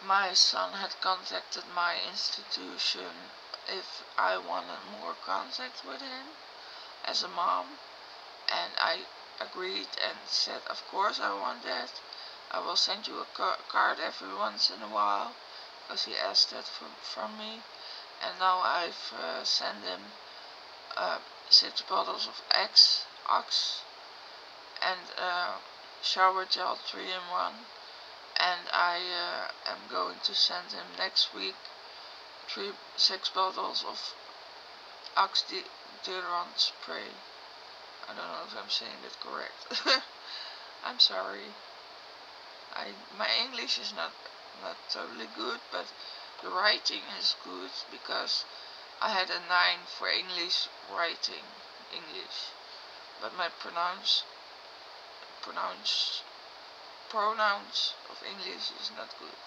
my son had contacted my institution if I wanted more contact with him as a mom, and I agreed and said, of course I want that. I will send you a card every once in a while, because he asked that from me. And now I've sent him 6 bottles of Ox and shower gel 3-in-1, and I am going to send him next week 6 bottles of Ox deodorant spray. I don't know if I'm saying that correct. I'm sorry. My English is not totally good, but the writing is good, because I had a 9 for English writing English, but my pronouns of English is not good.